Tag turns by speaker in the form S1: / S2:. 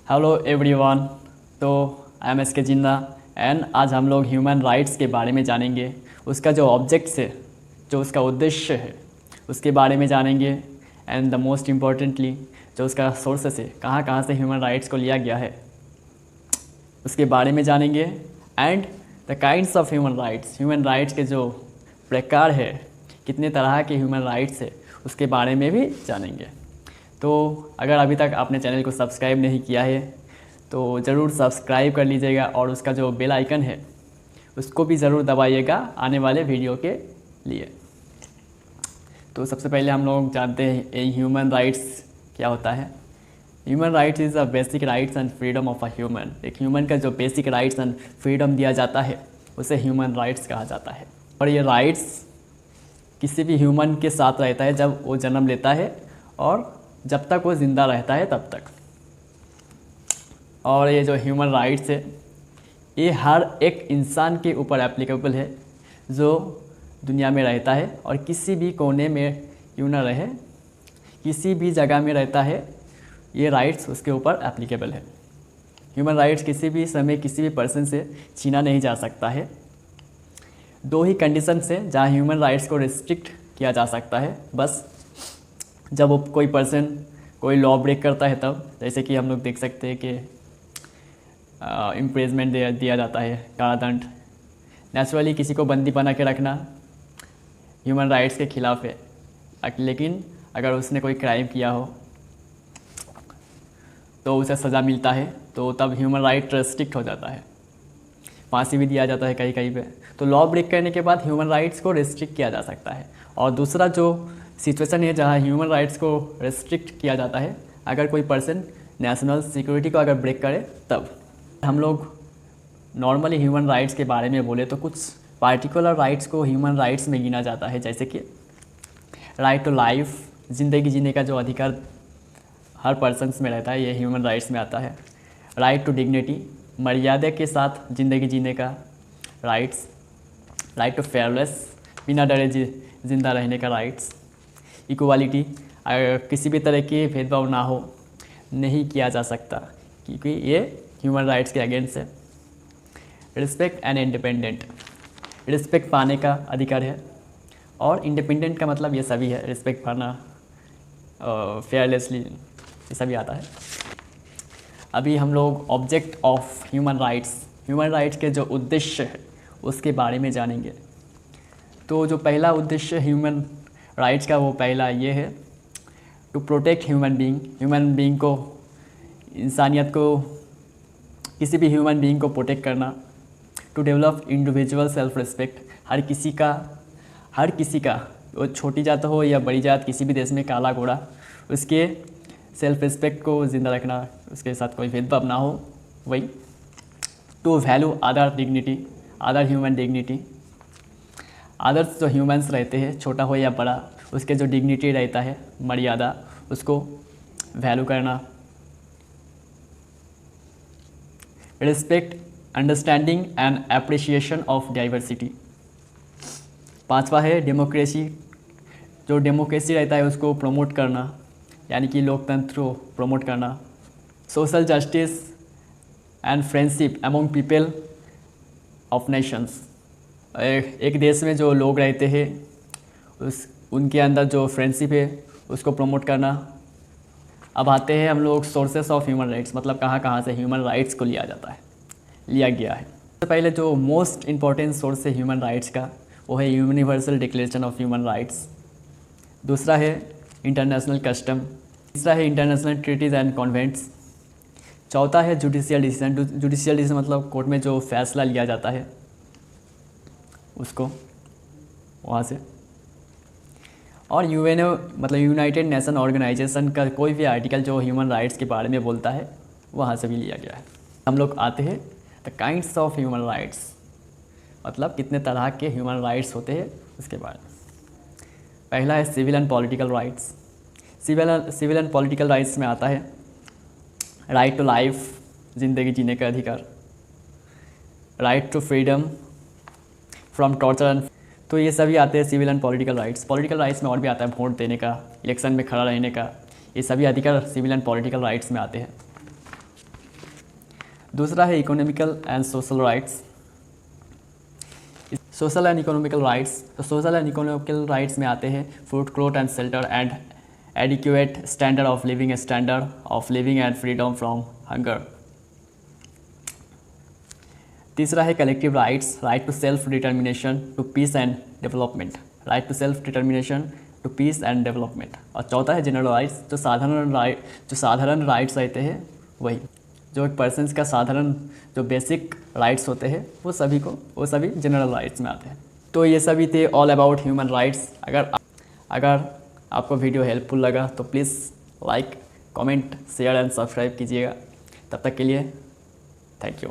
S1: Hello everyone. तो I am S के जिन्ना and आज हम लोग ह्यूमन राइट्स के बारे में जानेंगे। उसका जो ऑब्जेक्ट्स है, जो उसका उद्देश्य है, उसके बारे में जानेंगे। एंड द मोस्ट इम्पॉर्टेंटली जो उसका सोर्सेस है, कहाँ कहाँ से ह्यूमन राइट्स को लिया गया है, उसके बारे में जानेंगे। And the kinds of human rights के जो प्रकार है, कितने तरह के ह्यूमन राइट्स है, उसके बारे में भी जानेंगे। तो अगर अभी तक आपने चैनल को सब्सक्राइब नहीं किया है तो ज़रूर सब्सक्राइब कर लीजिएगा और उसका जो बेल आइकन है उसको भी ज़रूर दबाइएगा आने वाले वीडियो के लिए। तो सबसे पहले हम लोग जानते हैं ह्यूमन राइट्स क्या होता है। Human rights is a basic rights and freedom of a human. एक ह्यूमन का जो बेसिक राइट्स एंड फ्रीडम दिया जाता है उसे ह्यूमन राइट्स कहा जाता है। और ये राइट्स किसी भी ह्यूमन के साथ रहता है जब वो जन्म लेता है और जब तक वो ज़िंदा रहता है तब तक। और ये जो ह्यूमन राइट्स है ये हर एक इंसान के ऊपर एप्लीकेबल है जो दुनिया में रहता है और किसी भी कोने में क्यों ना रहे, किसी भी जगह में रहता है, ये राइट्स उसके ऊपर एप्लीकेबल है। ह्यूमन राइट्स किसी भी समय किसी भी पर्सन से छीना नहीं जा सकता है। दो ही कंडीशंस है जहाँ ह्यूमन राइट्स को रिस्ट्रिक्ट किया जा सकता है, बस जब वो कोई पर्सन कोई लॉ ब्रेक करता है तब। जैसे कि हम लोग देख सकते हैं कि इम्प्रिजमेंट दिया जाता है, कारादंड। नेचुरली किसी को बंदी बना के रखना ह्यूमन राइट्स के खिलाफ है, लेकिन अगर उसने कोई क्राइम किया हो तो उसे सज़ा मिलता है, तो तब ह्यूमन राइट रेस्ट्रिक्ट हो जाता है। फांसी भी दिया जाता है कहीं कहीं पे। तो लॉ ब्रेक करने के बाद ह्यूमन राइट्स को रिस्ट्रिक्ट किया जा सकता है। और दूसरा जो सिचुएशन है जहाँ ह्यूमन राइट्स को रेस्ट्रिक्ट किया जाता है, अगर कोई पर्सन नेशनल सिक्योरिटी को अगर ब्रेक करे तब। हम लोग नॉर्मली ह्यूमन राइट्स के बारे में बोले तो कुछ पार्टिकुलर राइट्स को ह्यूमन राइट्स में गिना जाता है, जैसे कि राइट टू लाइफ, ज़िंदगी जीने का जो अधिकार हर पर्सन्स में रहता है, ये ह्यूमन राइट्स में आता है। राइट टू डिग्निटी, मर्यादा के साथ ज़िंदगी जीने का राइट्स। राइट टू फेयरलेस, बिना डरे जिंदा रहने का राइट्स। इक्वालिटी, अगर किसी भी तरह की भेदभाव ना हो, नहीं किया जा सकता क्योंकि ये ह्यूमन राइट्स के अगेंस्ट है। रिस्पेक्ट एंड इंडिपेंडेंट, रिस्पेक्ट पाने का अधिकार है। और इंडिपेंडेंट का मतलब ये सभी है, रिस्पेक्ट पाना, फेयरलेसली, ये सभी आता है। अभी हम लोग ऑब्जेक्ट ऑफ ह्यूमन राइट्स के जो उद्देश्य है उसके बारे में जानेंगे। तो जो पहला उद्देश्य ह्यूमन राइट्स का वो पहला ये है, टू प्रोटेक्ट ह्यूमन बीइंग को, इंसानियत को, किसी भी ह्यूमन बीइंग को प्रोटेक्ट करना। To develop individual self respect, हर किसी का वो छोटी जात हो या बड़ी जात, किसी भी देश में काला गोरा, उसके सेल्फ रिस्पेक्ट को ज़िंदा रखना, उसके साथ कोई भेदभाव ना हो, वही। To value other human dignity, others जो ह्यूमंस रहते हैं, छोटा हो या बड़ा, उसके जो डिग्निटी रहता है, मर्यादा, उसको वैल्यू करना। Respect, understanding and appreciation of diversity. पांचवा है डेमोक्रेसी, जो डेमोक्रेसी रहता है उसको प्रमोट करना, यानी कि लोकतंत्र को प्रमोट करना। Social justice and friendship among people of Nations, एक देश में जो लोग रहते हैं उनके अंदर जो फ्रेंडशिप है उसको प्रमोट करना। अब आते हैं हम लोग सोर्सेस ऑफ ह्यूमन राइट्स, मतलब कहाँ कहाँ से ह्यूमन राइट्स को लिया गया है। सबसे पहले जो मोस्ट इम्पॉर्टेंट सोर्स है ह्यूमन राइट्स का वो है universal declaration of human rights. दूसरा है इंटरनेशनल कस्टम। तीसरा है इंटरनेशनल ट्रीटीज़ एंड कॉन्वेंट्स। चौथा है जुडिशियल डिसीजन मतलब कोर्ट में जो फैसला लिया जाता है उसको वहाँ से। और यूएनओ मतलब यूनाइटेड नेशन ऑर्गेनाइजेशन का कोई भी आर्टिकल जो ह्यूमन राइट्स के बारे में बोलता है वहाँ से भी लिया गया है। हम लोग आते हैं the kinds of human rights, मतलब कितने तरह के ह्यूमन राइट्स होते हैं उसके बारे में। पहला है civil and political rights. Civil and political rights में आता है राइट टू लाइफ, ज़िंदगी जीने का अधिकार। Right to freedom from torture and, तो ये सभी आते हैं civil and political rights. Political rights में और भी आता है वोट देने का, इलेक्शन में खड़ा रहने का, ये सभी अधिकार सिविल एंड पॉलिटिकल राइट्स में आते हैं। दूसरा है economical and social rights. Social and economical rights, तो सोशल एंड इकोनॉमिकल राइट्स में आते हैं food, cloth and shelter and adequate standard of living and freedom from hunger. तीसरा है collective rights, right to self determination to peace and development, right to self determination to peace and development. और चौथा है general rights, जो साधारण rights रहते हैं, वही जो एक पर्सन का साधारण जो बेसिक राइट्स होते हैं वो सभी जनरल राइट्स में आते हैं। तो ये सभी थे ऑल अबाउट ह्यूमन राइट्स। अगर आपको वीडियो हेल्पफुल लगा तो please like, comment, share and subscribe कीजिएगा। तब तक के लिए थैंक यू।